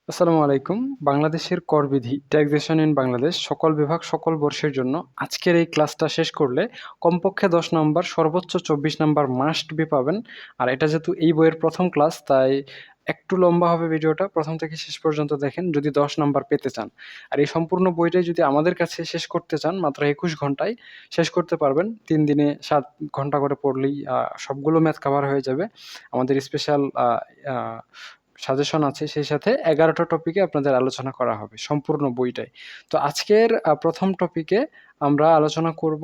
আসসালামু আলাইকুম। বাংলাদেশের করবিধি ট্যাক্সেশন ইন বাংলাদেশ সকল বিভাগ সকল বর্ষের জন্য আজকের এই ক্লাসটা শেষ করলে কমপক্ষে ১০ নাম্বার সর্বোচ্চ ২৪ নাম্বার মাস্ট বি পাবেন। আর এটা যেহেতু এই বইয়ের প্রথম ক্লাস তাই একটু লম্বা হবে ভিডিওটা। প্রথম থেকে শেষ পর্যন্ত দেখেন যদি ১০ নাম্বার পেতে চান। আর এই সম্পূর্ণ বইটাই যদি আমাদের কাছে শেষ করতে চান মাত্র ২১ ঘন্টায় শেষ করতে পারবেন। ৩ দিনে ৭ ঘন্টা করে পড়লেই সবগুলো ম্যাথ কভার হয়ে যাবে। আমাদের স্পেশাল আ সাজেশন আছে, সেই সাথে ১১টা টপিকে আপনাদের আলোচনা করা হবে সম্পূর্ণ বইটাই। তো আজকের প্রথম টপিকে আমরা আলোচনা করব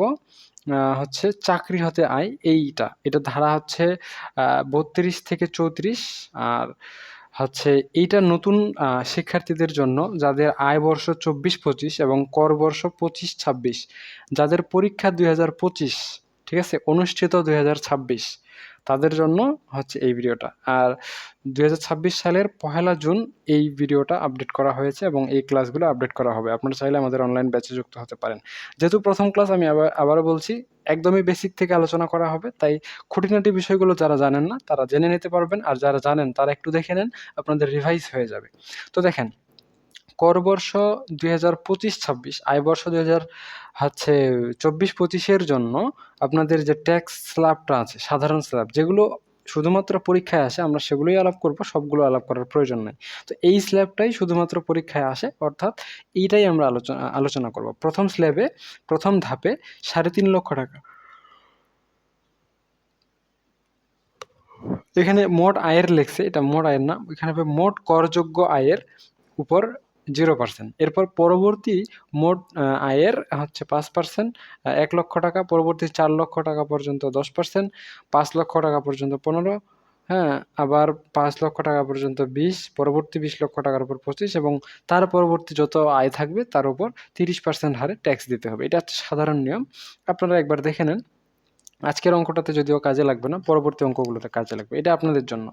হচ্ছে চাকরি হতে আয় এইটা। এটার ধারা হচ্ছে ৩২ থেকে ৩৪। আর হচ্ছে এইটা নতুন শিক্ষার্থীদের জন্য যাদের আয় বর্ষ ২৪-২৫ এবং কর বর্ষ ২৫-২৬, যাদের পরীক্ষা ২০২৫, ঠিক আছে, অনুষ্ঠিত ২০২৬, তাদের জন্য হচ্ছে এই ভিডিওটা। আর ২০২৬ সালের ১লা জুন এই ভিডিওটা আপডেট করা হয়েছে এবং এই ক্লাসগুলো আপডেট করা হবে। আপনারা চাইলে আমাদের অনলাইন ব্যাচে যুক্ত হতে পারেন। যেহেতু প্রথম ক্লাস, আমি আবারও বলছি, একদমই বেসিক থেকে আলোচনা করা হবে, তাই খুঁটিনাটি বিষয়গুলো যারা জানেন না তারা জেনে নিতে পারবেন, আর যারা জানেন তারা একটু দেখে নেন, আপনাদের রিভাইজ হয়ে যাবে। তো দেখেন, কর বর্ষ ২০২৫-২৬, আয় বর্ষ ২০২৪-২৫-এর জন্য আপনাদের যে ট্যাক্স স্ল্যাবটা আছে, সাধারণ স্ল্যাব, যেগুলো শুধুমাত্র পরীক্ষায় আসে, আমরা সেগুলোই আলাপ করব, সবগুলো আলাপ করার প্রয়োজন নেই। তো এই স্ল্যাবটাই শুধুমাত্র পরীক্ষায় আসে, অর্থাৎ এইটাই আমরা আলোচনা করব। প্রথম স্ল্যাবে, প্রথম ধাপে ৩.৫ লক্ষ টাকা। এখানে মোট আয়ের লেখছে, এটা মোট আয়ের না, এখানে হবে মোট করযোগ্য আয়ের উপর 0%। এরপর পরবর্তী মোট আয়ের হচ্ছে 5%, ১ লক্ষ টাকা, পরবর্তী ৪ লক্ষ টাকা পর্যন্ত 10%, ৫ লক্ষ টাকা পর্যন্ত 15, হ্যাঁ, আবার ৫ লক্ষ টাকা পর্যন্ত 20, পরবর্তী ২০ লক্ষ টাকার উপর 25, এবং তার পরবর্তী যত আয় থাকবে তার উপর 30% হারে ট্যাক্স দিতে হবে। এটা হচ্ছে সাধারণ নিয়ম, আপনারা একবার দেখে নেন। আজকের অঙ্কটাতে যদিও কাজে লাগবে না, পরবর্তী অঙ্কগুলোতে কাজে লাগবে, এটা আপনাদের জন্য।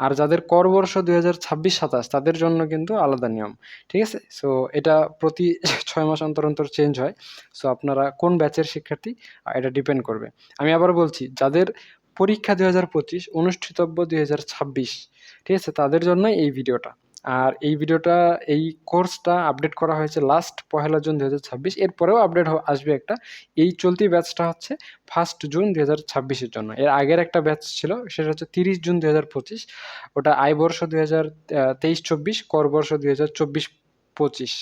আর যাদের কর বর্ষ ২০২৬-২৭, তাদের জন্য কিন্তু আলাদা নিয়ম, ঠিক আছে? সো এটা প্রতি ৬ মাস অন্তর অন্তর চেঞ্জ হয়। সো আপনারা কোন ব্যাচের শিক্ষার্থী এটা ডিপেন্ড করবে। আমি আবার বলছি, যাদের পরীক্ষা ২০২৫, অনুষ্ঠিতব্য ২০২৬, ঠিক আছে, তাদের জন্য এই ভিডিওটা। আর এই ভিডিওটা, এই কোর্সটা আপডেট করা হয়েছে লাস্ট ১লা জুন ২০২৬, এরপরেও আপডেট আসবে একটা। এই চলতি ব্যাচটা হচ্ছে 1 জুন ২০২৬-এর জন্য। এর আগের একটা ব্যাচ ছিল, সেটা হচ্ছে ৩০ জুন ২০২৫। ওটা আয় বর্ষ ২০২৩-২৪, কর বর্ষ ২০২৪-২৫।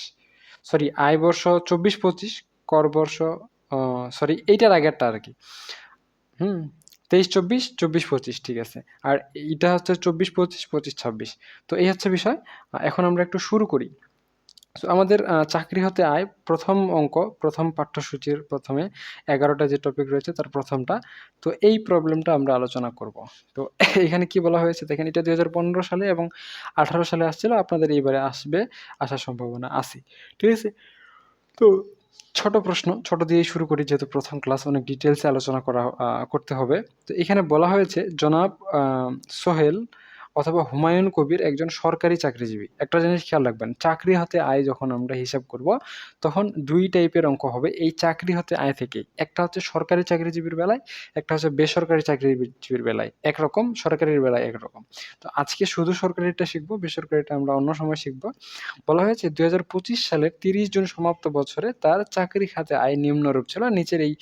সরি, আয় বর্ষ ২৪-২৫, কর বর্ষ সরি, এইটার আগেরটা আর কি। ২৩-২৪, ২৪-২৫, ঠিক আছে। আর এইটা হচ্ছে ২৪-২৫, ২৫-২৬। তো এই হচ্ছে বিষয়। এখন আমরা একটু শুরু করি। সো আমাদের চাকরি হতে আয়, প্রথম অঙ্ক, প্রথম পাঠ্যসূচির প্রথমে ১১টা যে টপিক রয়েছে তার প্রথমটা। তো এই প্রবলেমটা আমরা আলোচনা করব। তো এখানে কি বলা হয়েছে দেখেন, এটা ২০১৫ সালে এবং ১৮ সালে আসছিল, আপনাদের এইবারে আসার সম্ভাবনা আছে, ঠিক আছে? তো ছোট প্রশ্ন, ছোট দিয়েই শুরু করি, যেহেতু প্রথম ক্লাস, অনেক ডিটেলসে আলোচনা করতে হবে। তো এখানে বলা হয়েছে, জনাব সোহেল অথবা হুমায়ুন কবির একজন সরকারি চাকরিজীবী। একটা জিনিস খেয়াল রাখবেন, চাকরি হতে আয় যখন আমরা হিসাব করব, তখন ২ টাইপের অঙ্ক হবে এই চাকরি হতে আয় থেকেই। একটা হচ্ছে সরকারি চাকরিজীবীর বেলায়, একটা হচ্ছে বেসরকারি চাকরিজীবীর বেলায়। একরকম, সরকারির বেলায় একরকম। তো আজকে শুধু সরকারিটা শিখবো, বেসরকারিটা আমরা অন্য সময় শিখবো। বলা হয়েছে ২০২৫ সালের ৩০ জুন সমাপ্ত বছরে তার চাকরি খাতে আয় নিম্নরূপ ছিল, নিচের এই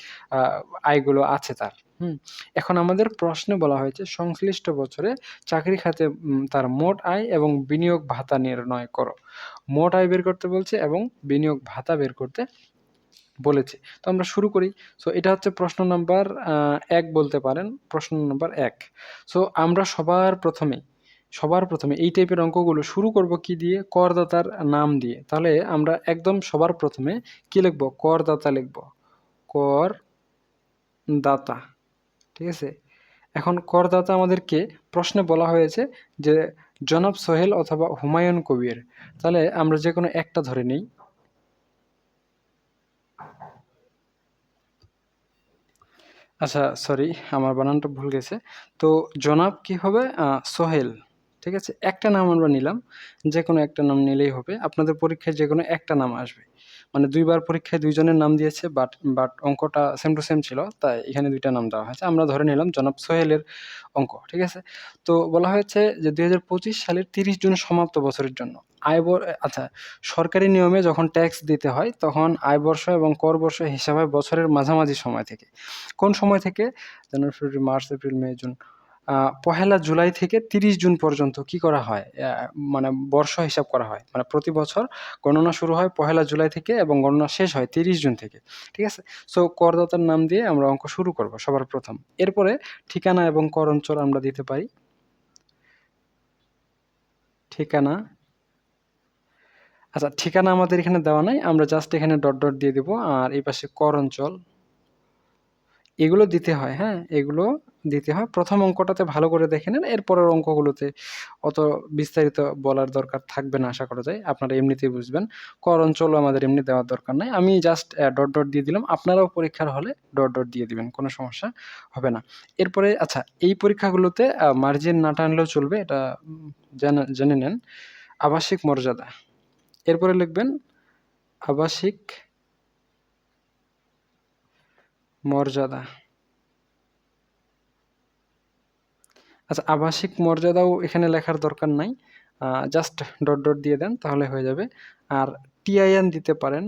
আয়গুলো আছে তার। এখন আমাদের প্রশ্নে বলা হয়েছে সংশ্লিষ্ট বছরে চাকরি খাতে তার মোট আয় এবং বিনিয়োগ ভাতা নির্ণয় করো। মোট আয় বের করতে বলছে এবং বিনিয়োগ ভাতা বের করতে বলেছে। তো আমরা শুরু করি। সো এটা হচ্ছে প্রশ্ন নাম্বার ১ বলতে পারেন, প্রশ্ন নাম্বার ১। সো আমরা সবার প্রথমে এই টাইপের অঙ্কগুলো শুরু করব কি দিয়ে? করদাতার নাম দিয়ে। তাহলে আমরা একদম সবার প্রথমে কি লিখব? করদাতা লিখব। করদাতা, ঠিক আছে? এখন করদাতা আমাদেরকে প্রশ্নে বলা হয়েছে যে জনাব সোহেল অথবা হুমায়ুন কবির। তাহলে আমরা যে কোনো একটা ধরে নিই। আচ্ছা, সরি, আমার বানানটা ভুল গেছে। তো জনাব কি হবে? সোহেল, ঠিক আছে, একটা নাম আমরা নিলাম, যে কোনো একটা নাম নিলেই হবে। আপনাদের পরীক্ষায় যে কোনো একটা নাম আসবে, মানে দুইবার পরীক্ষায় দুইজনের নাম দিয়েছে, বাট বাট অঙ্কটা সেম টু সেম ছিল, তাই এখানে দুইটা নাম দেওয়া হয়েছে। আমরা ধরে নিলাম জনাব সোহেলের অঙ্ক, ঠিক আছে। তো বলা হয়েছে যে 2025 সালের 30 জুন সমাপ্ত বছরের জন্য আচ্ছা, সরকারি নিয়মে যখন ট্যাক্স দিতে হয় তখন আয় বর্ষ এবং কর বর্ষ হিসাব হয় বছরের মাঝামাঝি সময় থেকে। কোন সময় থেকে? জানুয়ারি, ফেব্রুয়ারি, মার্চ, এপ্রিল, মে, জুন। পহেলা জুলাই থেকে 30 জুন পর্যন্ত কি করা হয়? মানে বর্ষ হিসাব করা হয়। মানে প্রতি বছর গণনা শুরু হয় পহেলা জুলাই থেকে এবং গণনা শেষ হয় 30 জুন থেকে। ঠিক আছে? সো করদাতার নাম দিয়ে আমরা অঙ্ক শুরু করব সবার প্রথম। এরপরে ঠিকানা এবং কর অঞ্চল আমরা দিতে পারি। ঠিকানা, আচ্ছা ঠিকানা আমাদের এখানে দেওয়া নাই। আমরা জাস্ট এখানে ডট, ডট দিয়ে দিব। আর এই পাশে কর অঞ্চল। এগুলো দিতে হয়, হ্যাঁ? এগুলো দিতে হয়। প্রথম অঙ্কটাতে ভালো করে দেখে নেন। এরপরের অঙ্কগুলোতে অত বিস্তারিত বলার দরকার থাকবে না আশা করা যায়। আপনারা এমনিতেই বুঝবেন। কর অঞ্চলও আমাদের এমনি দেওয়ার দরকার নাই। আমি জাস্ট ডট, ডট দিয়ে দিলাম। আপনারাও পরীক্ষার হলে ডট, ডট দিয়ে দিবেন। কোনো সমস্যা হবে না। এরপরে আচ্ছা, এই পরীক্ষাগুলোতে মার্জিন না টানলেও চলবে। এটা জেনে নেন। আবাসিক মর্যাদা। এরপরে লিখবেন আবাসিক মর্যাদা। আচ্ছা, আবাসিক মর্যাদাও এখানে লেখার দরকার নাই। জাস্ট ডট, ডট দিয়ে দেন তাহলে হয়ে যাবে। আর টিআইএন দিতে পারেন।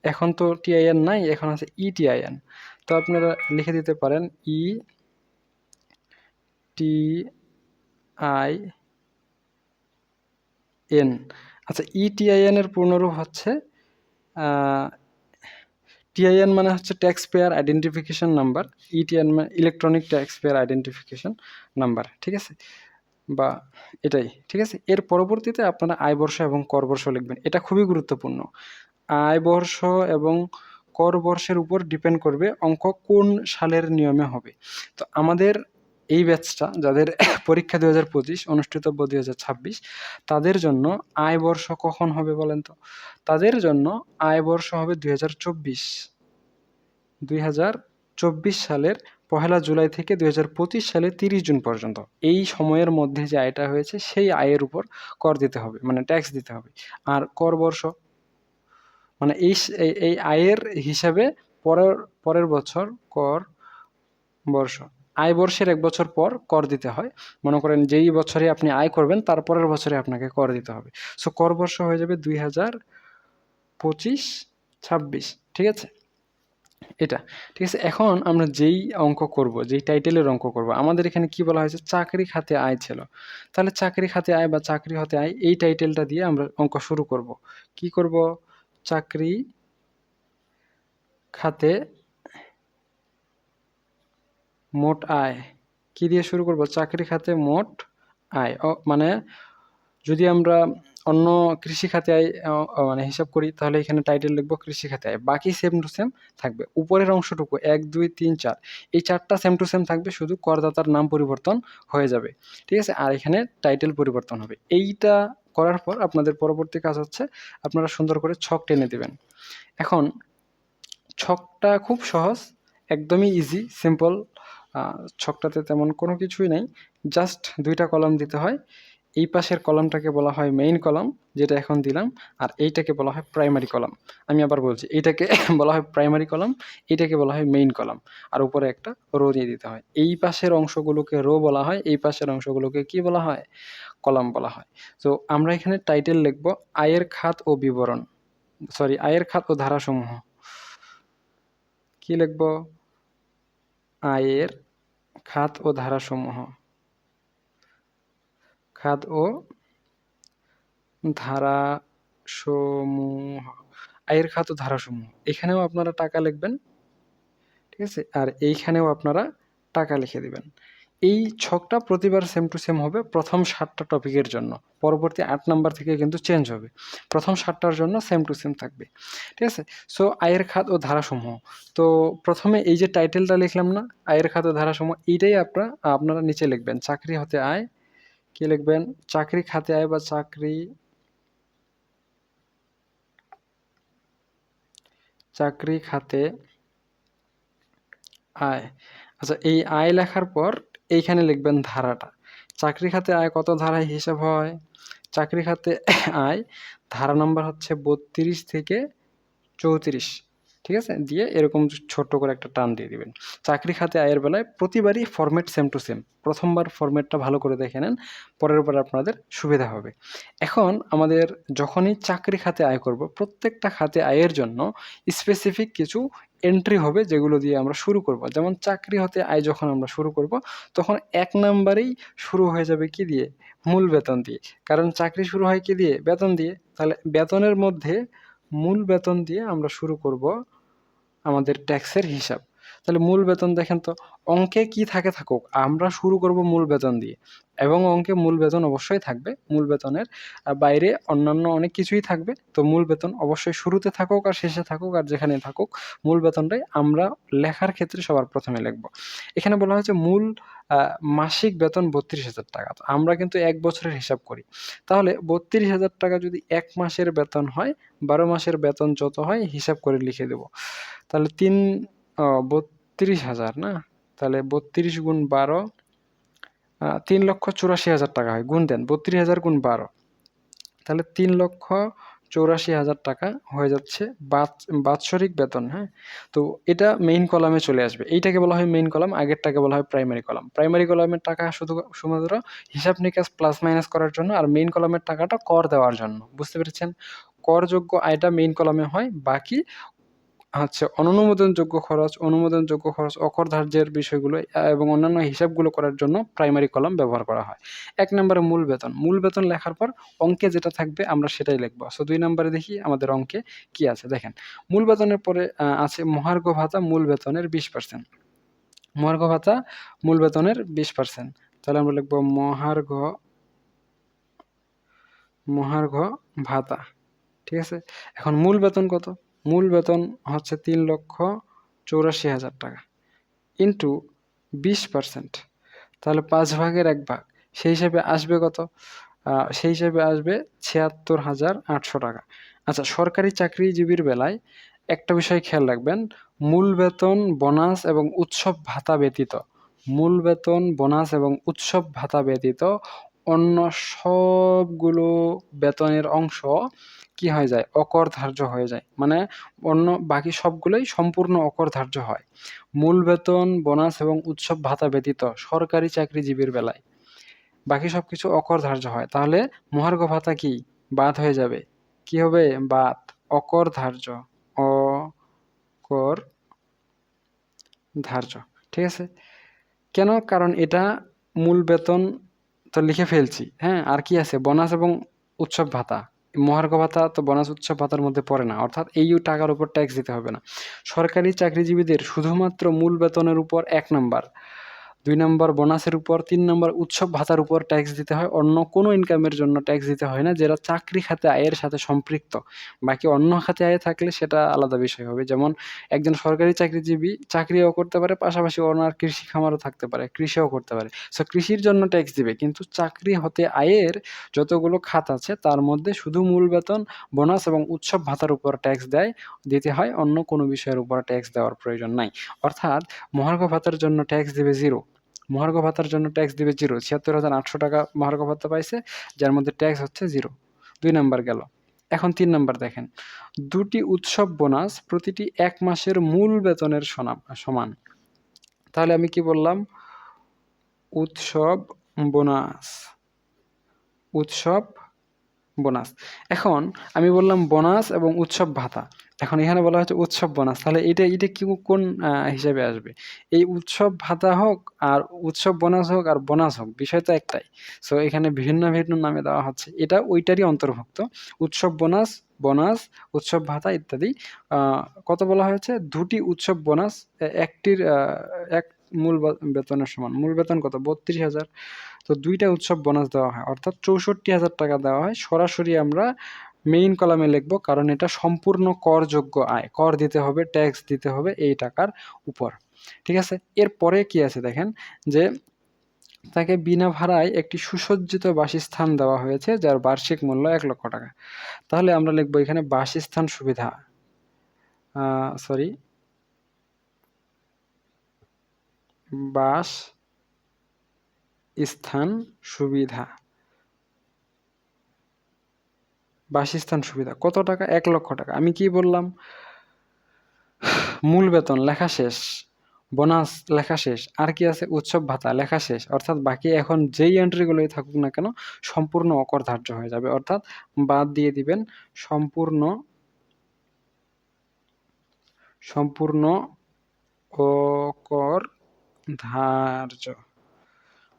এখন তো টিআইএন নাই, এখন আছে ইটিআইএন। তো আপনারা লিখে দিতে পারেন ইটিআইএন। আচ্ছা, ইটিআইএন এর পূর্ণরূপ হচ্ছে টিআইএন মানে হচ্ছে tax payer identification number. ETIN মানে electronic tax payer identification number. ঠিক আছে, বা এটাই, ঠিক আছে। এর পরবর্তীতে আপনারা আয় বর্ষ এবং কর বর্ষ লিখবেন। এটা খুবই গুরুত্বপূর্ণ। আয় বর্ষ এবং কর বর্ষের উপর ডিপেন্ড করবে অঙ্ক কোন সালের নিয়মে হবে। তো আমাদের এই ব্যাচটা যাদের পরীক্ষা 2025 অনুষ্ঠিতব্য 2026, তাদের জন্য আয় বর্ষ কখন হবে বলেন তো? তাদের জন্য আয় বর্ষ হবে 2024। 2024 সালের পহেলা জুলাই থেকে 2025 সালের 30 জুন পর্যন্ত। এই সময়ের মধ্যে যে আয়টা হয়েছে সেই আয়ের উপর কর দিতে হবে, মানে ট্যাক্স দিতে হবে। আর কর বর্ষ মানে এই আয়ের হিসাবে পরের পরের বছর কর বর্ষ। আয় বর্ষের 1 বছর পর কর দিতে হয়। মনে করেন যেই বছরে আপনি আয় করবেন তার পরের বছরে আপনাকে কর দিতে হবে। সো কর বর্ষ হয়ে যাবে 2025-26। ঠিক আছে? এটা। ঠিক আছে? এখন আমরা যেই অঙ্ক করব, যেই টাইটেলের অঙ্ক করব, আমাদের এখানে কি বলা হয়েছে? চাকরি খাতে আয় ছিল। তাহলে চাকরি খাতে আয় বা চাকরি হতে আয়, এই টাইটেলটা দিয়ে আমরা অঙ্ক শুরু করব। কি করব? চাকরি খাতে মোট আয়। কি দিয়ে শুরু করব? চাকরি খাতে মোট আয়। মানে যদি আমরা অন্য কৃষি খাতে আয় মানে হিসাব করি, তাহলে এখানে টাইটেল লিখব কৃষি খাতে আয়। বাকি সেম টু সেম থাকবে। উপরের অংশটুকু 1, 2, 3, 4 এই 4টা সেম টু সেম থাকবে, শুধু করদাতার নাম পরিবর্তন হয়ে যাবে। ঠিক আছে? আর এখানে টাইটেল পরিবর্তন হবে। এইটা করার পর আপনাদের পরবর্তী কাজ হচ্ছে আপনারা সুন্দর করে ছক টেনে দিবেন। এখন ছকটা খুব সহজ, একদমই ইজি, সিম্পল। ছকটাতে তেমন কোনো কিছুই নাই। জাস্ট 2টা কলাম দিতে হয়। এই পাশের কলামটাকে বলা হয় মেইন কলাম, যেটা এখন দিলাম। আর এইটাকে বলা হয় প্রাইমারি কলাম। আমি আবার বলছি, এইটাকে বলা হয় প্রাইমারি কলাম, এইটাকে বলা হয় মেইন কলাম। আর উপরে একটা রো দিয়ে দিতে হয়। এই পাশের অংশগুলোকে রো বলা হয়, এই পাশের অংশগুলোকে কি বলা হয়? কলাম বলা হয়। তো আমরা এখানে টাইটেল লিখব আয়ের খাত ও বিবরণ, সরি আয়ের খাত ও ধারাসমূহ। কি লিখব? আয়ের খাত ও ধারাসমূহ। খাত ও ধারাসমূহ। আয়ের খাত ও ধারাসমূহ। এখানেও আপনারা টাকা লিখবেন। ঠিক আছে? আর এইখানেও আপনারা টাকা লিখে দিবেন। এই ছকটা প্রতিবার সেম টু সেম হবে প্রথম 7টা টপিকের জন্য। পরবর্তী 8 নাম্বার থেকে কিন্তু চেঞ্জ হবে। প্রথম 7টার জন্য সেম টু সেম থাকবে। ঠিক আছে? সো আয়ের খাত ও ধারাসমূহ। তো প্রথমে এই যে টাইটেলটা লিখলাম না? আয়ের খাত ও ধারাসমূহ, এইটাই আপনারা নিচে লিখবেন। চাকরি হতে আয়, কি লিখবেন? চাকরি খাতে আয় বা চাকরি খাতে আয়। আচ্ছা, এই আয় লেখার পর এইখানে লিখবেন ধারাটা। চাকরি খাতে আয় কত ধারায় হিসাব হয়? চাকরি খাতে আয় ধারা নাম্বার হচ্ছে 32 থেকে 34, ঠিক আছে? দিয়ে এরকম ছোট্ট করে একটা টান দিয়ে দিবেন। চাকরি খাতে আয়ের বেলায় প্রতিবারই ফরম্যাট সেম টু সেম। প্রথমবার ফরম্যাটটা ভালো করে দেখে নেন, পরের বার আপনাদের সুবিধা হবে। এখন আমাদের যখনই চাকরি খাতে আয় করব, প্রত্যেকটা খাতে আয়ের জন্য স্পেসিফিক কিছু এন্ট্রি হবে যেগুলো দিয়ে আমরা শুরু করব। যেমন চাকরি হতে আয় যখন আমরা শুরু করব, তখন ১ নাম্বারেই শুরু হয়ে যাবে কি দিয়ে? মূল বেতন দিয়ে। কারণ চাকরি শুরু হয় কি দিয়ে? বেতন দিয়ে। তাহলে বেতনের মধ্যে মূল বেতন দিয়ে আমরা শুরু করব আমাদের ট্যাক্সের হিসাব। তাহলে মূল বেতন দেখেন তো, অঙ্কে কি থাকে থাকুক, আমরা শুরু করব মূল বেতন দিয়ে, এবং অঙ্কে মূল বেতন অবশ্যই থাকবে। মূল বেতনের বাইরে অন্যান্য অনেক কিছুই থাকবে। তো মূল বেতন অবশ্যই শুরুতে থাকুক আর শেষে থাকুক আর যেখানে থাকুক, মূল বেতনটাই আমরা লেখার ক্ষেত্রে সবার প্রথমে লিখব। এখানে বলা হয়েছে মূল মাসিক বেতন ৩২,০০০ টাকা। তো আমরা কিন্তু ১ বছরের হিসাব করি। তাহলে ৩২,০০০ টাকা যদি ১ মাসের বেতন হয়, ১২ মাসের বেতন যত হয় হিসাব করে লিখে দেব। তাহলে ৩২,০০০ না? তাহলে ৩২ গুণ ১২, ৩,৮৪,০০০ টাকা হয়। গুণ দেন, ৩২,০০০ গুণ ১২, তাহলে ৩,৮৪,০০০ টাকা হয়ে যাচ্ছে বাৎসরিক বেতন, হ্যাঁ? তো এটা মেইন কলামে চলে আসবে। এইটাকে বলা হয় মেইন কলাম, আগেরটাকে বলা হয় প্রাইমারি কলাম। প্রাইমারি কলামের টাকা শুধুমাত্র হিসাব নিকাশ প্লাস মাইনাস করার জন্য, আর মেইন কলামের টাকাটা কর দেওয়ার জন্য। বুঝতে পেরেছেন? করযোগ্য আয়টা মেইন কলামে হয়, বাকি আচ্ছা, অনুমোদনযোগ্য খরচ, অকরধার্যের বিষয়গুলো এবং অন্যান্য হিসাবগুলো করার জন্য প্রাইমারি কলাম ব্যবহার করা হয়। ১ নম্বরে মূল বেতন। মূল বেতন লেখার পর অঙ্কে যেটা থাকবে আমরা সেটাই লিখব। সো ২ নম্বরে দেখি আমাদের অঙ্কে কি আছে, দেখেন। মূল বেতনের পরে আছে মহার্ঘ ভাতা মূল বেতনের 20%। মহার্ঘ ভাতা মূল বেতনের 20%। তাহলে আমরা লিখব মহার্ঘ ভাতা। ঠিক আছে? এখন মূল বেতন কত? মূল বেতন হচ্ছে ৩,৮৪,০০০ টাকা ইন্টু 20%, তাহলে ৫ ভাগের ১ ভাগ। সেই হিসাবে আসবে কত? সেই হিসাবে আসবে ৭৬,৮০০ টাকা। আচ্ছা, সরকারি চাকরিজীবীর বেলায় একটা বিষয় খেয়াল রাখবেন, মূল বেতন, বোনাস এবং উৎসব ভাতা ব্যতীত, মূল বেতন, বোনাস এবং উৎসব ভাতা ব্যতীত অন্য সবগুলো বেতনের অংশ কি হয়ে যায়? অকরধার্য হয়ে যায়। মানে অন্য বাকি সবগুলোই সম্পূর্ণ অকরধার্য হয়। মূল বেতন, বোনাস এবং উৎসব ভাতা ব্যতীত সরকারি চাকরিজীবীর বেলায় বাকি সবকিছু অকরধার্য হয়। তাহলে মহার্ঘ ভাতা কি? বাদ হয়ে যাবে। কি হবে? বাদ। অকরধার্য। অকরধার্য। ঠিক আছে? কেন? কারণ এটা মূল বেতন তো লিখে ফেলছি, হ্যাঁ? আর কি আছে? বোনাস এবং উৎসব ভাতা। মহার্ঘ ভাতা তো বোনাস উৎসব ভাতার মধ্যে পড়ে না। অর্থাৎ এই টাকার উপর ট্যাক্স দিতে হবে না। সরকারি চাকরিজীবীদের শুধুমাত্র মূল বেতনের উপর ১ নাম্বার, ২ নাম্বার বোনাসের উপর, ৩ নাম্বার উৎসব ভাতার উপর ট্যাক্স দিতে হয়। অন্য কোনো ইনকামের জন্য ট্যাক্স দিতে হয় না, যেটা চাকরি খাতে আয়ের সাথে সম্পৃক্ত। বাকি অন্য খাতে আয় থাকলে সেটা আলাদা বিষয় হবে। যেমন একজন সরকারি চাকরিজীবী চাকরিও করতে পারে, পাশাপাশি ওনার কৃষি খামারও থাকতে পারে, কৃষিও করতে পারে। সো কৃষির জন্য ট্যাক্স দিবে। কিন্তু চাকরি হতে আয়ের যতগুলো খাত আছে তার মধ্যে শুধু মূল বেতন, বোনাস এবং উৎসব ভাতার উপর ট্যাক্স দিতে হয়। অন্য কোনো বিষয়ের উপর ট্যাক্স দেওয়ার প্রয়োজন নাই। অর্থাৎ মহার্ঘ ভাতার জন্য ট্যাক্স দিবে 0। মহার্ঘ ভাতার জন্য ট্যাক্স দিবে 0। ৭৬,৮০০ টাকা মহার্ঘ ভাতা পাইছে, যার মধ্যে ট্যাক্স হচ্ছে 0। ২ নাম্বার গেল। এখন ৩ নাম্বার দেখেন। ২ টি উৎসব বোনাস প্রতিটি ১ মাসের মূল বেতনের সমান। তাহলে আমি কি বললাম? উৎসব বোনাস। উৎসব বোনাস। এখন আমি বললাম বোনাস এবং উৎসব ভাতা। এখন এখানে বলা হচ্ছে উৎসব বোনাস। তাহলে এটা কি কোন হিসাবে আসবে? এই উৎসব ভাতা হোক আর উৎসব বোনাস হোক আর বোনাস হোক, বিষয় তো একটাই। সো এখানে ভিন্ন নামে দেওয়া হচ্ছে। এটা ওইটারই অন্তর্ভুক্ত। উৎসব বোনাস, বোনাস, উৎসব ভাতা ইত্যাদি। কত বলা হয়েছে? ২ টি উৎসব বোনাস একটির এক মূল বেতনের সমান। মূল বেতন কত? ৩২,০০০। তো ২ টা উৎসব বোনাস দেওয়া হয়, অর্থাৎ ৬৪,০০০ টাকা দেওয়া হয়। সরাসরি আমরা মেইন কলামে লিখব, কারণ এটা সম্পূর্ণ করযোগ্য আয়। কর দিতে হবে, ট্যাক্স দিতে হবে এই টাকার উপর। ঠিক আছে? এরপরে কি আছে দেখেন, যে তাকে বিনা ভাড়ায় একটি সুসজ্জিত বাসস্থান দেওয়া হয়েছে, যার বার্ষিক মূল্য ১,০০,০০০ টাকা। তাহলে আমরা লিখব এখানে বাসস্থান সুবিধা। স্থান সুবিধা, বাসস্থান সুবিধা কত টাকা? 1,00,000 টাকা। আমি কি বললাম? মূল বেতন লেখা শেষ, বোনাস লেখা শেষ, আর কি আছে? উৎসব ভাতা লেখা শেষ। অর্থাৎ বাকি এখন যেই এন্ট্রিগুলোই থাকুক না কেন সম্পূর্ণ অকরধার্য হয়ে যাবে। অর্থাৎ বাদ দিয়ে দিবেন সম্পূর্ণ অকরধার্য।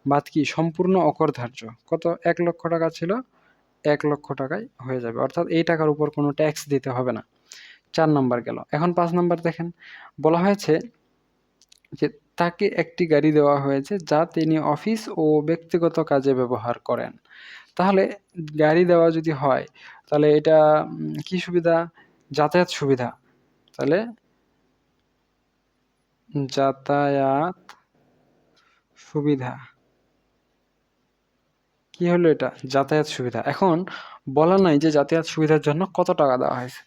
বাদ কি? সম্পূর্ণ অকরধার্য। কত? 1,00,000 টাকা ছিল, 1,00,000 টাকায় হয়ে যাবে। অর্থাৎ এই টাকার উপর কোনো ট্যাক্স দিতে হবে না। 4 নাম্বার গেল। এখন 5 নাম্বার দেখেন, বলা হয়েছে যে তাকে একটি গাড়ি দেওয়া হয়েছে যা তিনি অফিস ও ব্যক্তিগত কাজে ব্যবহার করেন। তাহলে গাড়ি দেওয়া যদি হয় তাহলে এটা কি সুবিধা? যাতায়াত সুবিধা। তাহলে যাতায়াত সুবিধা। কি হলো এটা? যাতায়াত সুবিধা। এখন বলা নাই যে যাতায়াত সুবিধার জন্য কত টাকা দেওয়া হয়েছে,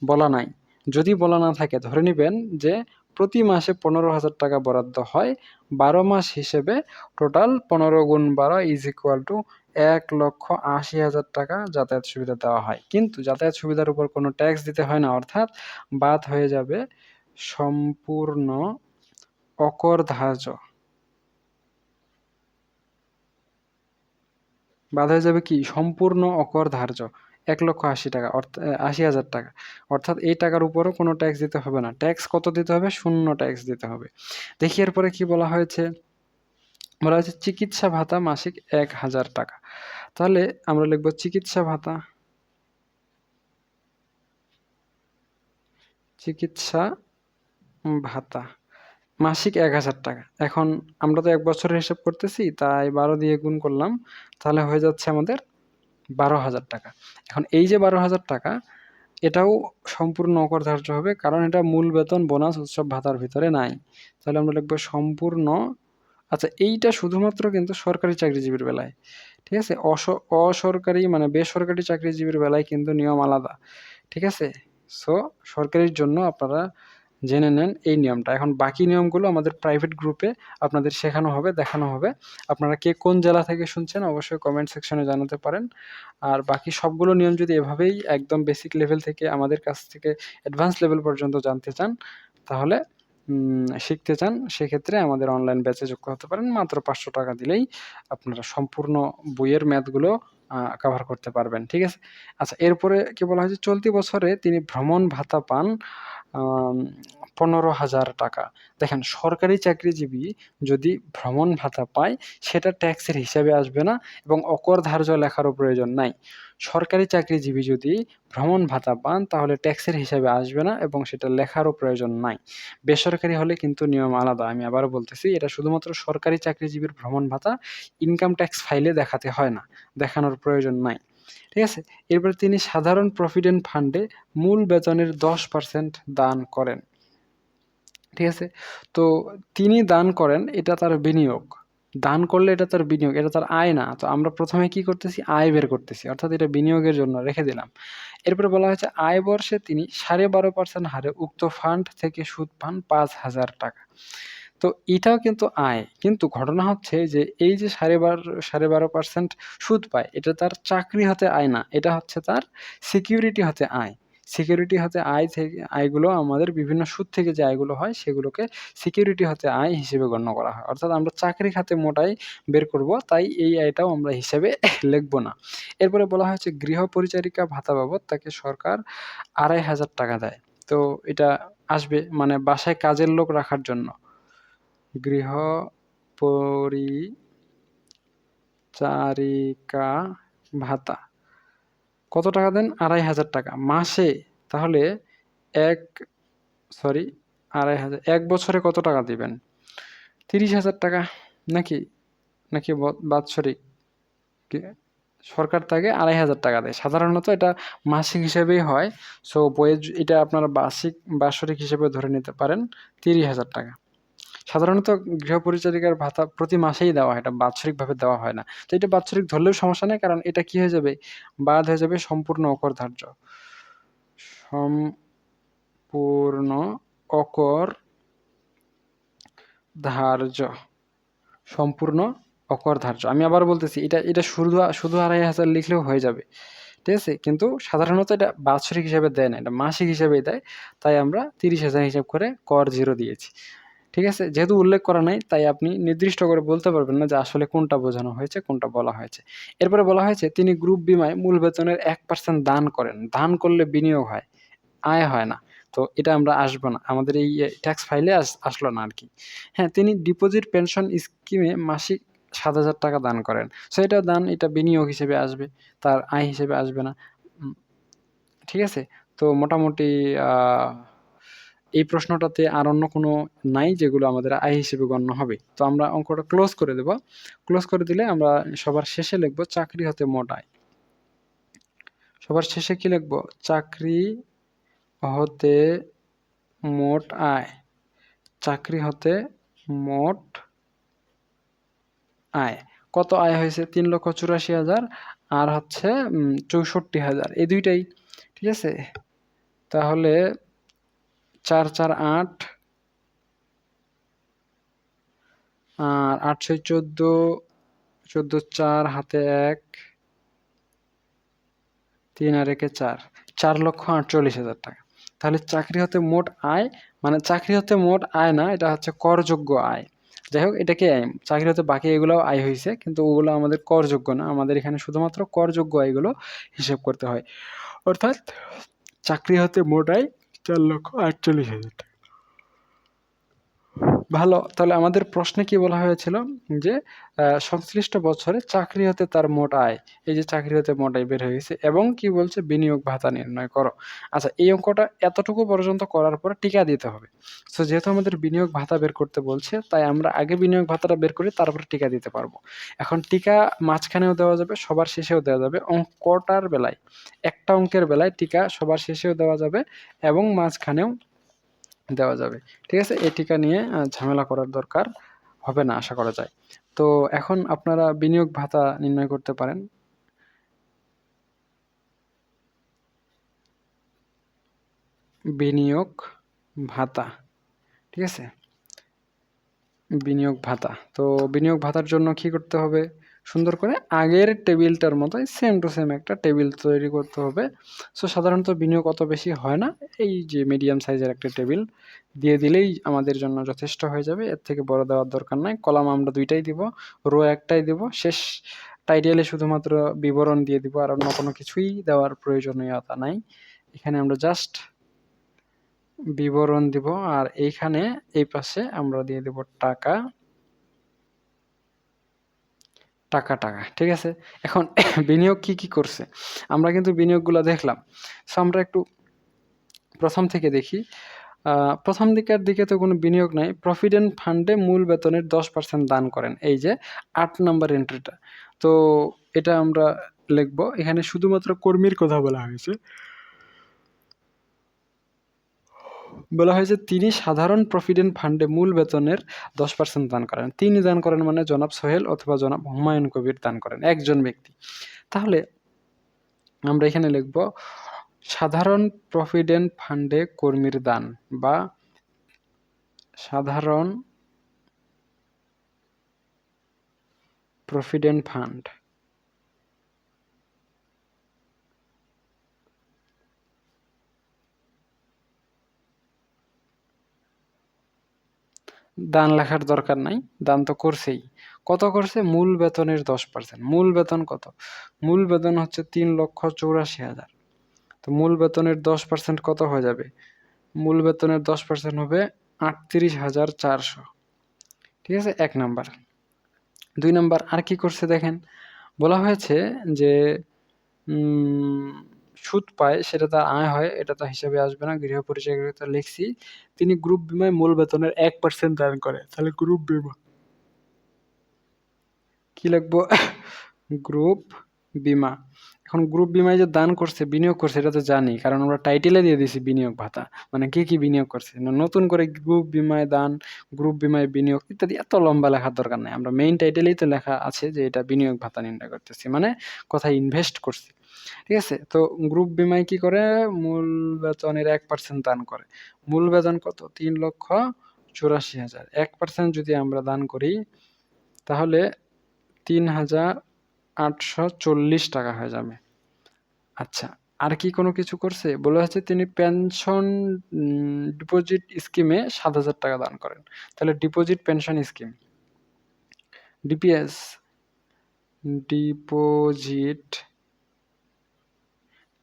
বলা নাই। যদি বলা না থাকে ধরে নিবেন যে প্রতি মাসে 15,000 টাকা বরাদ্দ হয়, 12 মাস হিসেবে টোটাল 15 গুণ 12 ইজ ইকুয়াল টু 1,80,000 টাকা যাতায়াত সুবিধা দেওয়া হয়। কিন্তু যাতায়াত সুবিধার উপর কোনো ট্যাক্স দিতে হয় না, অর্থাৎ বাদ হয়ে যাবে সম্পূর্ণ অকরধার্য। বাদ হয়ে যাবে কি? সম্পূর্ণ অকরধার্য 1,80,000 টাকা, 80,000 টাকা। অর্থাৎ এই টাকার উপরও কোনো ট্যাক্স দিতে হবে না। ট্যাক্স কত দিতে হবে? 0 ট্যাক্স দিতে হবে। দেখি এরপরে কি বলা হয়েছে। বলা হয়েছে চিকিৎসা ভাতা মাসিক 1,000 টাকা। তাহলে আমরা লিখব চিকিৎসা ভাতা, চিকিৎসা ভাতা মাসিক 1,000 টাকা। এখন আমরা তো 1 বছরের হিসাব করতেছি, তাই 12 দিয়ে গুণ করলাম, তাহলে হয়ে যাচ্ছে আমাদের 12,000 টাকা। এখন এই যে 12,000 টাকা এটাও সম্পূর্ণ অকরধার্য হবে, কারণ এটা মূল বেতন, বোনাস, উৎসব ভাতার ভিতরে নাই। তাহলে আমরা লিখবো সম্পূর্ণ। আচ্ছা, এইটা শুধুমাত্র কিন্তু সরকারি চাকরিজীবীর বেলায়, ঠিক আছে? অসরকারি মানে বেসরকারি চাকরিজীবীর বেলায় কিন্তু নিয়ম আলাদা, ঠিক আছে? সো সরকারির জন্য আপনারা জেনে নেন এই নিয়মটা। এখন বাকি নিয়মগুলো আমাদের প্রাইভেট গ্রুপে আপনাদের শেখানো হবে, দেখানো হবে। আপনারা কে কোন জেলা থেকে শুনছেন অবশ্যই কমেন্ট সেকশনে জানাতে পারেন। আর বাকি সবগুলো নিয়ম যদি এভাবেই একদম বেসিক লেভেল থেকে আমাদের কাছ থেকে অ্যাডভান্স লেভেল পর্যন্ত জানতে চান, তাহলে শিখতে চান, সেক্ষেত্রে আমাদের অনলাইন ব্যাচে যুক্ত হতে পারেন। মাত্র 500 টাকা দিলেই আপনারা সম্পূর্ণ বইয়ের ম্যাথগুলো কভার করতে পারবেন, ঠিক আছে? আচ্ছা, এরপরে কি বলা হয়েছে? চলতি বছরে তিনি ভ্রমণ ভাতা পান 15,000 টাকা। দেখেন, সরকারি চাকরিজীবী যদি ভ্রমণ ভাতা পায় সেটা ট্যাক্সের হিসাবে আসবে না এবং অকরধার্য লেখারও প্রয়োজন নাই। সরকারি চাকরিজীবী যদি ভ্রমণ ভাতা পান তাহলে ট্যাক্সের হিসাবে আসবে না এবং সেটা লেখারও প্রয়োজন নাই। বেসরকারি হলে কিন্তু নিয়ম আলাদা। আমি আবারও বলতেছি, এটা শুধুমাত্র সরকারি চাকরিজীবীর ভ্রমণ ভাতা ইনকাম ট্যাক্স ফাইলে দেখাতে হয় না, দেখানোর প্রয়োজন নাই, ঠিক আছে? এরপরে তিনি সাধারণ প্রভিডেন্ট ফান্ডে মূল বেতনের 10% দান করেন, ঠিক আছে? তো তিনি দান করেন, এটা তার বিনিয়োগ। দান করলে এটা তার বিনিয়োগ, এটা তার আয় না। তো আমরা প্রথমে কি করতেছি? আয় বের করতেছি, অর্থাৎ এটা বিনিয়োগের জন্য রেখে দিলাম। এরপরে বলা হয়েছে আয় বর্ষে তিনি 12.5% হারে উক্ত ফান্ড থেকে সুদ পান 5,000 টাকা। তো এটাও কিন্তু আয়। কিন্তু ঘটনা হচ্ছে যে এই যে 12.5% সুদ পায়, এটা তার চাকরি হতে আয় না। এটা হচ্ছে তার সিকিউরিটি হতে আয়। সিকিউরিটি হতে আয় থেকে আয়গুলো আমাদের বিভিন্ন সুদ থেকে যে আয়গুলো হয় সেগুলোকে সিকিউরিটি হতে আয় হিসেবে গণ্য করা হয়। অর্থাৎ আমরা চাকরি খাতে মোটাই বের করব, তাই এই আয়টাও আমরা হিসেবে লিখব না। এরপরে বলা হয়েছে গৃহ পরিচারিকা ভাতা বাবদ তাকে সরকার 2,500 টাকা দেয়। তো এটা আসবে মানে বাসায় কাজের লোক রাখার জন্য। গৃহ পরিচারিকা ভাতা কত টাকা দেন? 2,500 টাকা মাসে। তাহলে এক সরি 2,500, 1 বছরে কত টাকা দিবেন? 30,000 টাকা নাকি? নাকি বাৎসরিক? সরকার তাকে 2,500 টাকা দেয়। সাধারণত এটা মাসিক হিসেবেই হয়। সো বইয়ে এটা আপনারা বাৎসরিক হিসেবে ধরে নিতে পারেন 30,000 টাকা। সাধারণত গৃহ পরিচারিকার ভাতা প্রতি মাসেই দেওয়া হয়, এটা বাৎসরিকভাবে দেওয়া হয় না। তো এটা বাৎসরিক ধরলেও সমস্যা নেই, কারণ এটা কি হয়ে যাবে? বাদ হয়ে যাবে সম্পূর্ণ অকরধার্য। সম্পূর্ণ অকরধার্য। সম্পূর্ণ অকর ধার্য। আমি আবার বলতেছি, এটা এটা শুধু 2,500 লিখলেও হয়ে যাবে, ঠিক আছে? কিন্তু সাধারণত এটা বাৎসরিক হিসাবে দেয় না, এটা মাসিক হিসাবেই দেয়। তাই আমরা 30,000 হিসাব করে কর 0 দিয়েছি। ঠিক আছে? যেহেতু উল্লেখ করা নাই, তাই আপনি নির্দিষ্ট করে বলতে পারবেন না যে আসলে কোনটা বোঝানো হয়েছে, কোনটা বলা হয়েছে। এরপরে বলা হয়েছে তিনি গ্রুপ বিমায় মূল বেতনের 1% দান করেন। দান করলে বিনিয়োগ হয়, আয় হয় না। তো এটা আমরা আসবো না। আমাদের এই ট্যাক্স ফাইলে আসলো না আরকি। হ্যাঁ, তিনি ডিপোজিট পেনশন স্কিমে মাসিক ৳৭,০০০ দান করেন। সো এটা দান, এটা বিনিয়োগ হিসেবে আসবে, তার আয় হিসেবে আসবে না। উম ঠিক আছে? তো মোটামুটি আ এই প্রশ্নটাতে আর অন্য কোনো নাই যেগুলো আমাদের আয় হিসেবে গণ্য হবে। তো আমরা অঙ্কটা ক্লোজ করে দেব। ক্লোজ করে দিলে আমরা সবার শেষে লিখব চাকরি হতে মোট আয়। সবার শেষে কি লিখব? চাকরি হতে মোট আয়। চাকরি হতে মোট আয়। কত আয় হয়েছে? ৩,৮৪,০০০ আর হচ্ছে ৬৪,০০০। এই দুইটাই। ঠিক আছে? তাহলে ৪, ৪, ৮ আর ৮, ৬, ১৪, ১৪, ৪ হাতে ১, ৩ আর ১ এ ৪। ৪,৪৮,০০০ টাকা। তাহলে চাকরি হতে মোট আয়, মানে চাকরি হতে মোট আয় না, এটা হচ্ছে করযোগ্য আয়। যাই হোক, এটাকে চাকরি হতে বাকি এগুলাও আয় হইছে, কিন্তু ওগুলো আমাদের করযোগ্য না। আমাদের এখানে শুধুমাত্র করযোগ্য আয়গুলো হিসেব করতে হয়। অর্থাৎ চাকরি হতে মোট আয় ৪,৪৮,০০০ টাকা। ভালো। তাহলে আমাদের প্রশ্নে কি বলা হয়েছিল যে সংশ্লিষ্ট বছরে চাকরি হতে তার মোট আয়, এই যে চাকরি হতে মোট আয় বের হয়ে গেছে, এবং কি বলছে বিনিয়োগ ভাতা নির্ণয় করো। আচ্ছা, এই অঙ্কটা এতটুকু পর্যন্ত করার পর টিকা দিতে হবে। সো যেহেতু আমাদের বিনিয়োগ ভাতা বের করতে বলছে, তাই আমরা আগে বিনিয়োগ ভাতাটা বের করি, তারপর টিকা দিতে পারবো। এখন টিকা মাঝখানেও দেওয়া যাবে, সবার শেষেও দেওয়া যাবে। অঙ্কটার বেলায়, একটা অঙ্কের বেলায় টিকা সবার শেষেও দেওয়া যাবে এবং মাঝখানেও দেওয়া যাবে। ঠিক আছে? এই টিকা নিয়ে ঝামেলা করার দরকার হবে না আশা করা যায়। তো এখন আপনারা বিনিয়োগ ভাতা নির্ণয় করতে পারেন। বিনিয়োগ ভাতা, ঠিক আছে? বিনিয়োগ ভাতা। তো বিনিয়োগ ভাতার জন্য কি করতে হবে? সুন্দর করে আগের টেবিলটার মতোই সেম টু সেম একটা টেবিল তৈরি করতে হবে। সো সাধারণত বিনিয়োগ অত বেশি হয় না। এই যে মিডিয়াম সাইজের একটা টেবিল দিয়ে দিলেই আমাদের জন্য যথেষ্ট হয়ে যাবে। এর থেকে বড় দেওয়ার দরকার নাই। কলাম আমরা ২ টাই দিব, রো ১ টাই দিব। শেষ টাইটেলে শুধুমাত্র বিবরণ দিয়ে দিব। আর অন্য কোনো কিছুই দেওয়ার প্রয়োজনীয়তা নাই। এখানে আমরা জাস্ট বিবরণ দিব, আর এইখানে এই পাশে আমরা দিয়ে দেব টাকা, টাকা, টাকা। ঠিক আছে? এখন বিনিয়োগ কি, কি করছে? আমরা কিন্তু বিনিয়োগগুলা দেখলাম। সো আমরা একটু প্রথম থেকে দেখি। ১ম দিকের দিকে তো কোনো বিনিয়োগ নাই। প্রভিডেন্ট ফান্ডে মূল বেতনের ১০% দান করেন। এই যে ৮ নাম্বার এন্ট্রিটা। তো এটা আমরা লিখব। এখানে শুধুমাত্র কর্মীর কথা বলা হয়েছে। বলা হয়েছে তিনি সাধারণ প্রভিডেন্ট ফান্ডে মূল বেতনের ১০% দান করেন। তিনি দান করেন মানে জনাব সোহেল অথবা জনাব হুমায়ুন কবির দান করেন, একজন ব্যক্তি। তাহলে আমরা এখানে লিখব সাধারণ প্রভিডেন্ট ফান্ডে কর্মীর দান, বা সাধারণ প্রভিডেন্ট ফান্ড। দান লেখার দরকার নাই, দান তো করছেই। কত করছে? মূল বেতনের 10%। মূল বেতন কত? মূল বেতন হচ্ছে ৩,৮৪,০০০। তো মূল বেতনের 10% কত হয়ে যাবে? মূল বেতনের 10% হবে ৩৮,৪০০। ঠিক আছে? ১ নাম্বার। ২ নাম্বার আর কি করছে দেখেন। বলা হয়েছে যে উম সুদ পায়, সেটা তার আয় হয়, এটা তো হিসাবে আসবে না। গৃহ পরিচারিকা লিখছি। তিনি গ্রুপ বিমায় মূল বেতনের 1% দান করে। তাহলে গ্রুপ বিমা। কি লিখবো? গ্রুপ বিমা। এখন গ্রুপ বিমায় যে দান করছে, বিনিয়োগ করছে, এটা তো জানি। কারণ আমরা টাইটেলে দিয়ে দিছি বিনিয়োগ ভাতা। মানে কি, কি বিনিয়োগ করছে। নতুন করে গ্রুপ বিমায় দান, গ্রুপ বিমায় বিনিয়োগ ইত্যাদি এত লম্বা লেখার দরকার নাই। আমরা মেইন টাইটেলেই তো লেখা আছে যে এটা বিনিয়োগ ভাতা নির্ণয় করতেছি। মানে কোথায় ইনভেস্ট করছি। ঠিক আছে? তো গ্রুপ বিমায় কি করে? মূল বেতনের 1% দান করে। মূল বেতন কত? ৩,৮৪,০০০। 1% যদি আমরা দান করি, তাহলে 3,840 টাকা হয়ে যাবে। আচ্ছা, আর কি কোনো কিছু করছে? বলা হচ্ছে তিনি পেনশন ডিপোজিট স্কিমে 7,000 টাকা দান করেন। তাহলে deposit pension scheme, DPS, deposit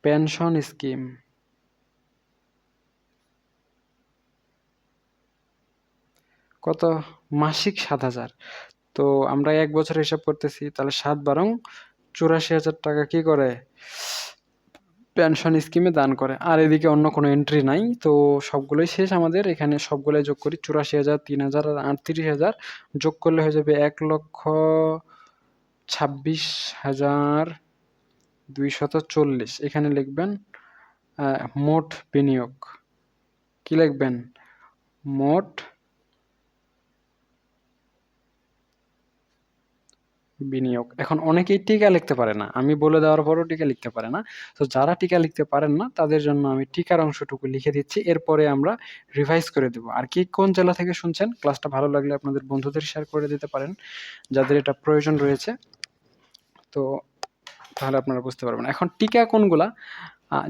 pension scheme কত? মাসিক 7,000। তো আমরা 1 বছর হিসাব করতেছি, তাহলে 7 × 84,000 টাকা কি করে? পেনশন স্কিমে দান করে। আর এদিকে অন্য কোনো এন্ট্রি নাই, তো সবগুলোই শেষ আমাদের। এখানে সবগুলোই যোগ করি, 84,000, 3,000 আর 38,000 যোগ করলে হয়ে যাবে 1,26,240। এখানে লিখবেন মোট বিনিয়োগ। কি লিখবেন? মোট বিনিয়োগ। এখন অনেকেই টিকা লিখতে পারে না, আমি বলে দেওয়ার পরও টিকা লিখতে পারে না। তো যারা টিকা লিখতে পারেন না তাদের জন্য আমি টিকার অংশটুকু লিখে দিচ্ছি, এরপরে আমরা রিভাইজ করে দেব। আর কি কোন জেলা থেকে শুনছেন, ক্লাসটা ভালো লাগলে আপনাদের বন্ধুদের শেয়ার করে দিতে পারেন যাদের এটা প্রয়োজন রয়েছে, তো তাহলে আপনারা বুঝতে পারবেন। এখন টিকা কোনগুলা,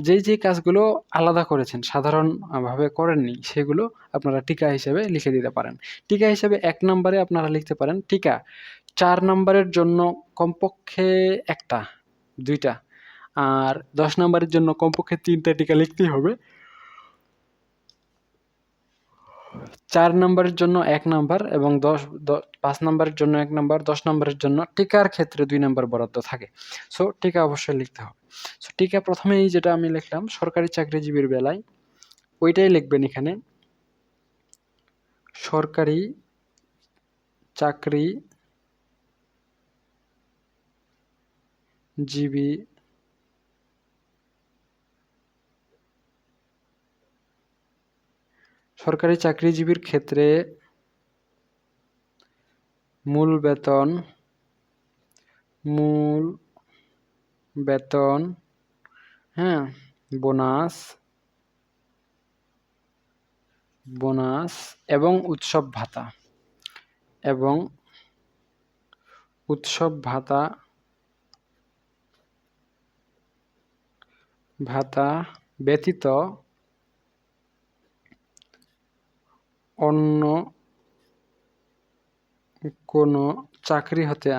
যেই কাজগুলো আলাদা করেছেন, সাধারণ ভাবে করেননি, সেগুলো আপনারা টিকা হিসেবে লিখে দিতে পারেন। টিকা হিসেবে 1 নম্বরে আপনারা লিখতে পারেন টিকা 4 নম্বরের জন্য কমপক্ষে 1টা, 2টা, আর 10 নম্বরের জন্য কমপক্ষে 3টা টিকা লিখতেই হবে। 4 নম্বরের জন্য 1 নাম্বার এবং 5 নম্বরের জন্য 1 নাম্বার, 10 নম্বরের জন্য টিকার ক্ষেত্রে 2 নাম্বার বরাদ্দ থাকে। সো টিকা অবশ্যই লিখতে হবে। সো টিকা প্রথমেই যেটা আমি লিখলাম সরকারি চাকরিজীবীর বেলায়, ওইটাই লিখবেন এখানে। সরকারি চাকরিজীবী সরকারি চাকরিজীবীর ক্ষেত্রে মূল বেতন, হ্যাঁ, বোনাস এবং উৎসব ভাতা ব্যতীত অন্য কোনো চাকরি হতে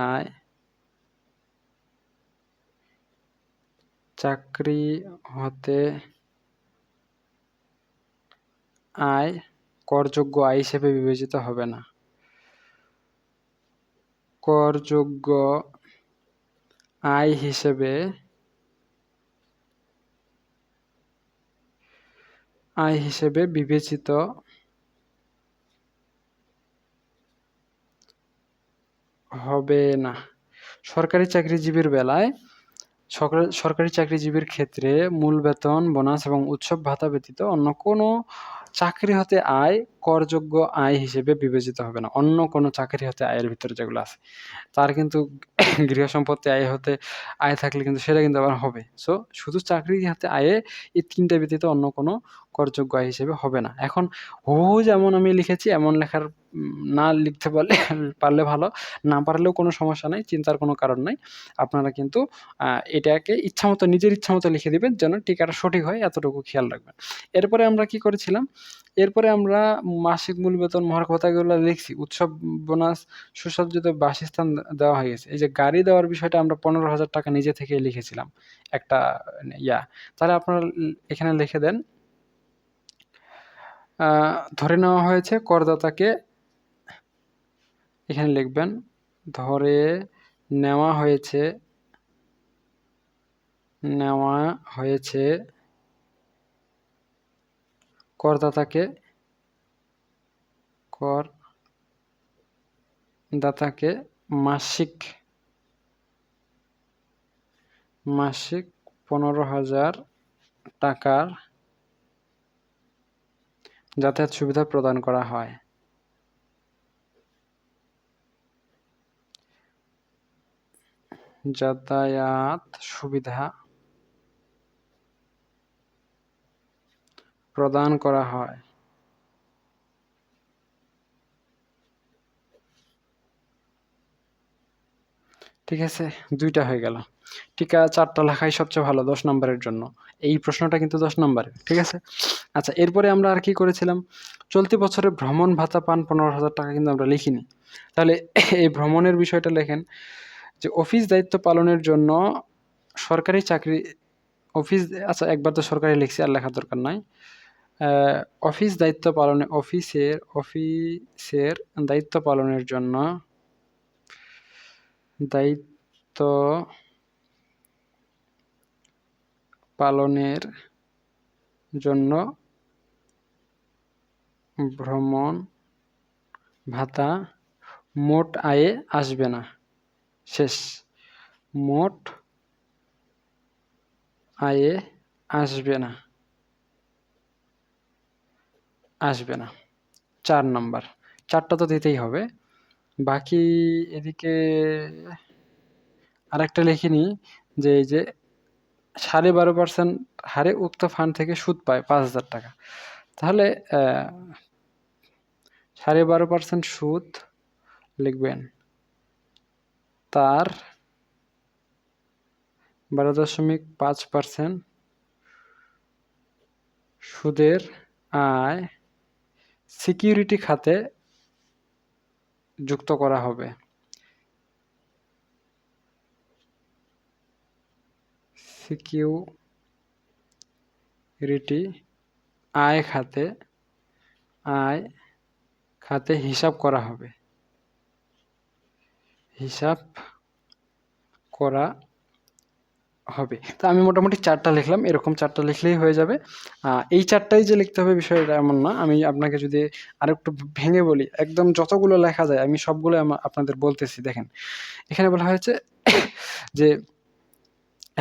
আয় করযোগ্য আয় হিসেবে বিবেচিত হবে না। করযোগ্য আয় হিসেবে বিবেচিত হবে না। সরকারি চাকরিজীবীর বেলায়, সরকারি চাকরিজীবীর ক্ষেত্রে মূল বেতন, বোনাস এবং উৎসব ভাতা ব্যতীত অন্য কোনো চাকরি হতে আয় করযোগ্য আয় হিসেবে বিবেচিত হবে না। অন্য কোনো চাকরি হতে আয়ের ভিতরে যেগুলো আছে, তার কিন্তু গৃহ সম্পত্তি আয় থাকলে কিন্তু সেটা কিন্তু আবার হবে। সো শুধু চাকরি হাতে আয়ে এই 3টা ব্যতীত অন্য কোনো করযোগ্য আয় হিসেবে হবে না। এখন হুবহু যেমন আমি লিখেছি এমন লেখার না লিখতে পারলে ভালো, না পারলেও কোনো সমস্যা নাই, চিন্তার কোনো কারণ নাই। আপনারা কিন্তু এটাকে ইচ্ছামতো, নিজের ইচ্ছামতো লিখে দিবেন, যেন টিকাটা সঠিক হয় এতটুকু খেয়াল রাখবেন। এরপরে আমরা কি করেছিলাম? এরপরে আমরা মাসিক মূল বেতন, মহার্ঘ ভাতা এগুলো লিখছি। উৎসব বোনাস, সুসজ্জিত বাসস্থান দেওয়া হয়ে গেছে। এই যে গাড়ি দেওয়ার বিষয়টা আমরা 15,000 টাকা নিজে থেকে লিখেছিলাম একটা তাহলে আপনারা এখানে লিখে দেন ধরে নেওয়া হয়েছে করদাতাকে, এখানে লিখবেন ধরে নেওয়া হয়েছে করদাতাকে মাসিক 15,000 টাকার যাতায়াত সুবিধা প্রদান করা হয়। যাতায়াত সুবিধা প্রদান করা হয়। ঠিক আছে, 2টা হয়ে গেল। টিকা 4টা লেখাই সবচেয়ে ভালো 10 নম্বরের জন্য। এই প্রশ্নটা কিন্তু 10 নম্বরের, ঠিক আছে? আচ্ছা, এরপরে আমরা আর কি করেছিলাম? চলতি বছরে ভ্রমণ ভাতা পান 15,000 টাকা কিন্তু আমরা লিখিনি। তাহলে এই ভ্রমণের বিষয়টা লেখেন যে অফিস দায়িত্ব পালনের জন্য সরকারি চাকরি অফিস, আচ্ছা একবার তো সরকারি লিখছি, আর লেখার দরকার নাই। অফিস দায়িত্ব পালনে অফিসের দায়িত্ব পালনের জন্য দায়িত্ব পালনের জন্য ভ্রমণ ভাতা মোট আয়ে আসবে না। শেষ। মোট আয়ে আসবে না, আসবে না। 4 নাম্বার। 4টা তো দিতেই হবে। বাকি এদিকে আরেকটা লিখে নিই যে এই যে 12.5% হারে উক্ত ফান্ড থেকে সুদ পায় 5,000 টাকা। তাহলে 12.5% সুদ লিখবেন, তার 12.5% সুদের আয় সিকিউরিটি খাতে যুক্ত করা হবে। সিকিউরিটি আয় খাতে হিসাব করা হবে। হিসাব করা হবে। তো আমি মোটামুটি 4টা লিখলাম, এরকম 4টা লিখলেই হয়ে যাবে। এই 4টাই যে লিখতে হবে বিষয়টা এমন না। আমি আপনাকে যদি আরেকটু ভেঙে বলি, একদম যতগুলো লেখা যায় আমি সবগুলো আপনাদের বলতেছি। দেখেন, এখানে বলা হয়েছে যে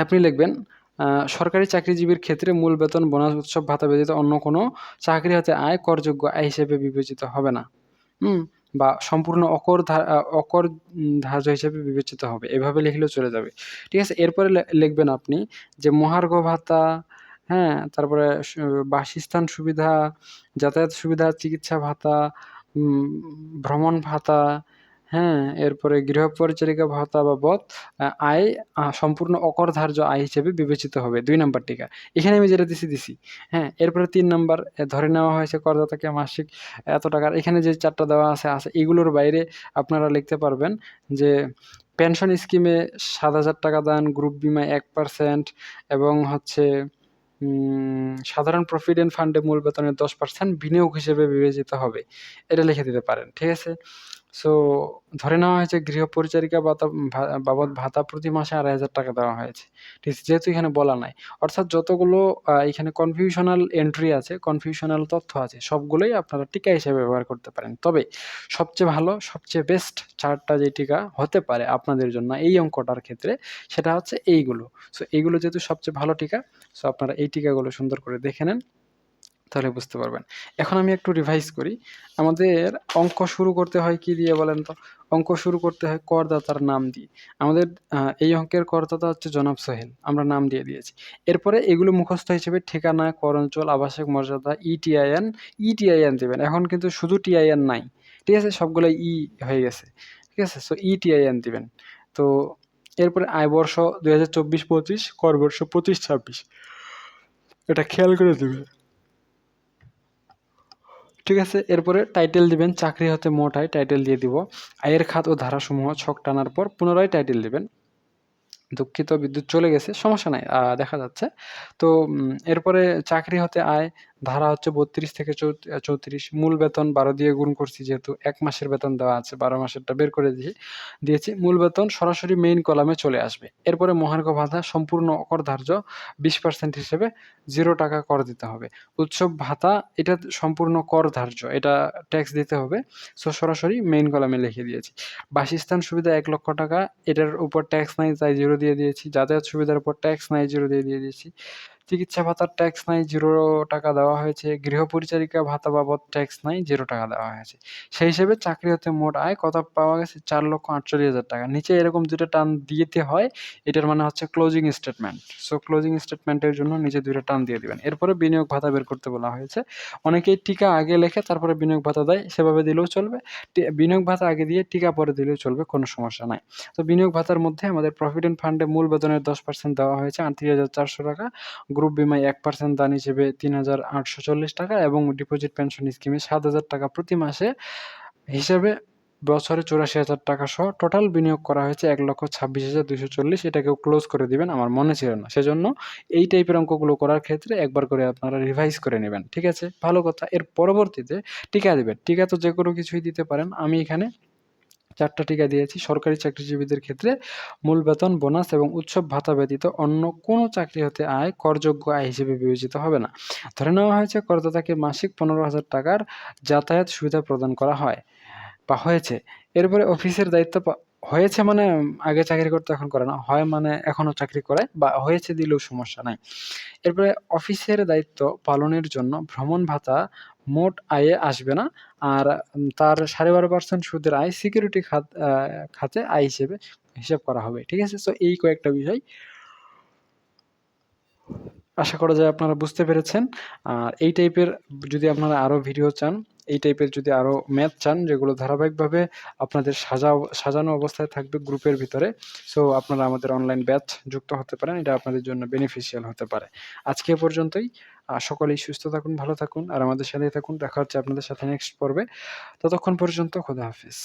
আপনি লিখবেন সরকারি চাকরিজীবীর ক্ষেত্রে মূল বেতন, বোনাস, উৎসব ভাতা ব্যতীত অন্য কোনো চাকরি হতে আয় করযোগ্য আয় হিসেবে বিবেচিত হবে না। বা সম্পূর্ণ অকর ধার্য হিসেবে বিবেচিত হবে। এভাবে লিখলেও চলে যাবে। ঠিক আছে? এরপরে লিখবেন আপনি যে মহার্ঘ ভাতা, হ্যাঁ? তারপরে বাসস্থান সুবিধা, যাতায়াত সুবিধা, চিকিৎসা ভাতা, উম ভ্রমণ ভাতা, হ্যাঁ? এরপরে গৃহ পরিচারিকা ভাতা বাবদ আয় সম্পূর্ণ অকরধার্য আয় হিসেবে বিবেচিত হবে। 2 নাম্বার টিকা। এখানে আমি যেটা দিছি। হ্যাঁ? এরপরে 3 নাম্বার, ধরে নেওয়া হয়েছে করদাতাকে মাসিক এত টাকার, এখানে যে 4টা দেওয়া আছে এগুলোর বাইরে আপনারা লিখতে পারবেন যে পেনশন স্কিমে 7,000 টাকা দান, গ্রুপ বিমায় 1% এবং হচ্ছে সাধারণ প্রভিডেন্ট ফান্ডে মূল বেতনের 10% বিনিয়োগ হিসেবে বিবেচিত হবে। এটা লিখে দিতে পারেন। ঠিক আছে? সো ধরে নেওয়া হয়েছে গৃহ পরিচারিকা বাবদ ভাতা প্রতি মাসে 2,500 টাকা দেওয়া হয়েছে। ঠিক আছে? যেহেতু এখানে বলা নাই। অর্থাৎ যতগুলো এখানে কনফিউশনাল এন্ট্রি আছে, কনফিউশনাল তথ্য আছে, সবগুলোই আপনারা টিকা হিসেবে ব্যবহার করতে পারেন। তবে সবচেয়ে ভালো, সবচেয়ে বেস্ট 4টা যে টিকা হতে পারে আপনাদের জন্য এই অঙ্কটার ক্ষেত্রে, সেটা হচ্ছে এইগুলো। সো এইগুলো যেহেতু সবচেয়ে ভালো টিকা, সো আপনারা এই টিকাগুলো সুন্দর করে দেখে নেন, তাহলে বুঝতে পারবেন। এখন আমি একটু রিভাইজ করি। আমাদের অঙ্ক শুরু করতে হয় কি দিয়ে বলেন তো? অঙ্ক শুরু করতে হয় করদাতার নাম দিয়ে। আমাদের এই অঙ্কের করদাতা হচ্ছে জনাব সোহেল। আমরা নাম দিয়ে দিয়েছি। এরপরে এগুলো মুখস্থ হিসেবে ঠিকানা, কর অঞ্চল, আবাসিক মর্যাদা, ইটিআইএন দিবেন। এখন কিন্তু শুধু টিআইএন নাই। ঠিক আছে? সবগুলাই হয়ে গেছে। ঠিক আছে? সো ইটিআইএন দিবেন। তো এরপরে আয় বর্ষ 2024-25, কর বর্ষ 25-26। এটা খেয়াল করে দিবেন। ঠিক আছে? এরপরে টাইটেল দিবেন, চাকরি হতে মোট আয়, টাইটেল দিয়ে দিব। আয়ের খাত ও ধারাসমূহ ছক টানার পর পুনরায় টাইটেল দিবেন। দুঃখিত, বিদ্যুৎ চলে গেছে, সমস্যা নাই, দেখা যাচ্ছে। তো এরপরে চাকরি হতে আয়, ধারা হচ্ছে 32 থেকে 34, মূল বেতন 12 দিয়ে গুণ করছি যেহেতু 1 মাসের বেতন দেওয়া আছে, 12 মাসেরটা বের করে দিয়েছি। মূল বেতন সরাসরি মেইন কলামে চলে আসবে। এরপরে মহার্ঘ ভাতা সম্পূর্ণ অকরধার্য 20% হিসেবে 0 টাকা কর দিতে হবে। উৎসব ভাতা এটা সম্পূর্ণ কর ধার্য, এটা ট্যাক্স দিতে হবে। সো সরাসরি মেইন কলামে লিখে দিয়েছি। বাসস্থান সুবিধা 1 লক্ষ টাকা, এটার উপর ট্যাক্স নাই তাই 0 দিয়ে দিয়েছি। যাতায়াত সুবিধার উপর ট্যাক্স নাই, 0 দিয়ে দিয়েছি। চিকিৎসা ভাতার ট্যাক্স নাই, 0 টাকা দেওয়া হয়েছে। গৃহ পরিচারিকা ভাতা বাবদ ট্যাক্স নাই, 0 টাকা দেওয়া হয়েছে। সেই হিসেবে চাকরি হতে মোট আয় কত পাওয়া গেছে? 4,48,000 টাকা। নিচে এরকম ২ টা টান দিতে হয়। এটার মানে হচ্ছে ক্লোজিং স্টেটমেন্ট। সো ক্লোজিং স্টেটমেন্টের জন্য নিচে ২ টা টান দিয়ে দিবেন। এরপরে বিনিয়োগ ভাতা বের করতে বলা হয়েছে। অনেকেই টিকা আগে লেখে তারপরে বিনিয়োগ ভাতা দেয়, সেভাবে দিলেও চলবে। বিনিয়োগ ভাতা আগে দিয়ে টিকা পরে দিলেও চলবে, কোনো সমস্যা নাই। তো বিনিয়োগ ভাতার মধ্যে আমাদের প্রভিডেন্ট ফান্ডে মূল বেতনের 10% দেওয়া হয়েছে 38,400 টাকা। গ্রুপ বীমায় 1% দান হিসেবে 3,840 টাকা এবং ডিপোজিট পেনশন স্কিমে 7,000 টাকা প্রতি মাসে হিসেবে বছরে 84,000 টাকা সহ টোটাল বিনিয়োগ করা হয়েছে 1,26,240। এটাকেও ক্লোজ করে দিবেন, আমার মনে ছিল না। সেজন্য এই টাইপের অঙ্কগুলো করার ক্ষেত্রে একবার করে আপনারা রিভাইজ করে নেবেন। ঠিক আছে? ভালো কথা। এর পরবর্তীতে টিকা দিবেন। টিকা তো যেকোনো কিছুই দিতে পারেন। আমি এখানে 4 টা টিকা দিয়েছি। সরকারি চাকরিজীবীদের ক্ষেত্রে মূল বেতন, বোনাস এবং উৎসব ভাতা ব্যতীত অন্য কোনো চাকরি হতে আয় করযোগ্য আয় হিসেবে বিবেচিত হবে না। ধরে নেওয়া হয়েছে করদাতাকে মাসিক 15,000 টাকার যাতায়াত সুবিধা প্রদান করা হয় বা হয়েছে। এরপরে অফিসের দায়িত্ব হয়েছে মানে আগে চাকরি করতো এখন করে না। হয় মানে এখনো চাকরি করে বা হয়েছে দিলেও সমস্যা নাই। এরপরে অফিসের দায়িত্ব পালনের জন্য ভ্রমণ ভাতা মোট আয়ে আসবে না। আর তার 12.5% সুদের আয় সিকিউরিটি খাতে আয় হিসেবে হিসাব করা হবে। ঠিক আছে? সো এই কয়েকটা বিষয় আশা করা যায় আপনারা বুঝতে পেরেছেন। আর এই টাইপের যদি আপনারা আরও ভিডিও চান, এই টাইপের যদি আরও ম্যাথ চান যেগুলো ধারাবাহিকভাবে আপনাদের সাজানো অবস্থায় থাকবে গ্রুপের ভিতরে, সো আপনারা আমাদের অনলাইন ব্যাচ যুক্ত হতে পারেন। এটা আপনাদের জন্য বেনিফিশিয়াল হতে পারে। আজকে এ পর্যন্তই। সকলেই সুস্থ থাকুন, ভালো থাকুন আর আমাদের সাথেই থাকুন। দেখা হচ্ছে আপনাদের সাথে নেক্সট পর্বে। ততক্ষণ পর্যন্ত খোদা হাফেজ।